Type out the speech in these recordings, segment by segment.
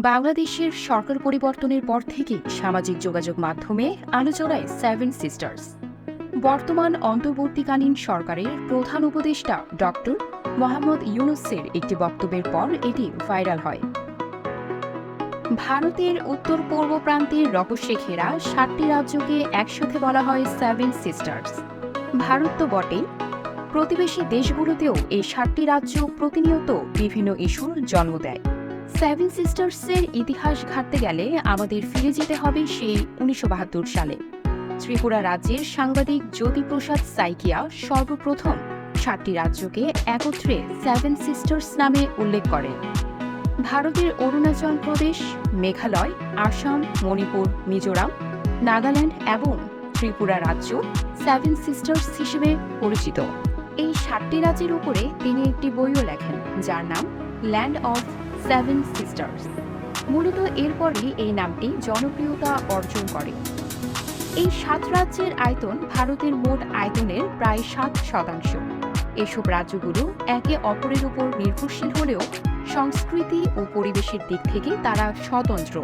বাংলাদেশের সরকার পরিবর্তনের পর থেকেই সামাজিক যোগাযোগ মাধ্যমে আলোচনায় সেভেন সিস্টার্স। বর্তমান অন্তর্বর্তীকালীন সরকারের প্রধান উপদেষ্টা ডক্টর মোহাম্মদ ইউনূসের একটি বক্তব্যের পর এটি ভাইরাল হয়। ভারতের উত্তর পূর্ব প্রান্তের রহস্যে ঘেরা 7টি রাজ্যকে একসাথে বলা হয় সেভেন সিস্টার্স। ভারত তো বটেই, প্রতিবেশী দেশগুলোতেও এই 7টি রাজ্য প্রতিনিয়ত বিভিন্ন ইস্যুর জন্ম দেয়। সেভেন সিস্টার্সের ইতিহাস ঘাঁটতে গেলে আমাদের ফিরে যেতে হবে সেই 1972 সালে। ত্রিপুরা রাজ্যের সাংবাদিক জ্যোতিপ্রসাদ সাইকিয়া সর্বপ্রথম 7টি রাজ্যকে একত্রে সেভেন সিস্টার্স নামে উল্লেখ করেন। ভারতের অরুণাচল প্রদেশ, মেঘালয়, আসাম, মণিপুর, মিজোরাম, নাগাল্যান্ড এবং ত্রিপুরা রাজ্য সেভেন সিস্টার্স হিসেবে পরিচিত। এই 7টি রাজ্যের উপরে তিনি একটি বইও লেখেন, যার নাম ল্যান্ড অফ সেভেন সিস্টার্স। মূলত এরপরই এই নামটি জনপ্রিয়তা অর্জন করে। এই 7 রাজ্যের আয়তন ভারতের মোট আয়তনের প্রায় 7%। এসব রাজ্যগুলো একে অপরের উপর নির্ভরশীল হলেও সংস্কৃতি ও পরিবেশের দিক থেকে তারা স্বতন্ত্র।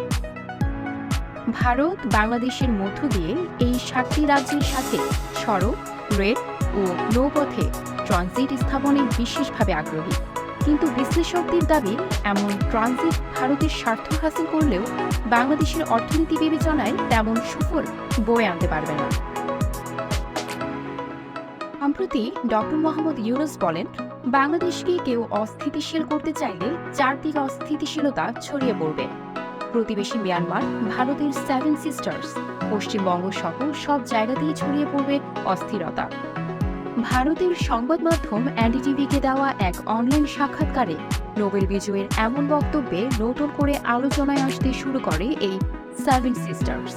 ভারত বাংলাদেশের মধ্য দিয়ে এই 7টি রাজ্যের সাথে সড়ক, রেল ও নৌপথে ট্রানজিট স্থাপনে বিশেষভাবে আগ্রহী। কিন্তু বিশ্লেষকদের দাবি, এমন ট্রানজিট ভারতের স্বার্থ হাসিল করলেও বাংলাদেশের অর্থনীতি বিবেচনায় তেমন সুফল বয়ে আনতে পারবে না। সম্প্রতি ডক্টর মোহাম্মদ ইউনূস বলেন, বাংলাদেশকে কেউ অস্থিতিশীল করতে চাইলে চারদিকে অস্থিতিশীলতা ছড়িয়ে পড়বে। প্রতিবেশী মিয়ানমার, ভারতের সেভেন সিস্টার্স, পশ্চিমবঙ্গ সহ সব জায়গাতেই ছড়িয়ে পড়বে অস্থিরতা। ভারতের সংবাদ মাধ্যম এনডিটিভিকে দেওয়া এক অনলাইন সাক্ষাৎকারে নোবেল বিজয়ীর এমন বক্তব্যে নতুন করে আলোচনায় আসতে শুরু করে এই সেভেন সিস্টার্স।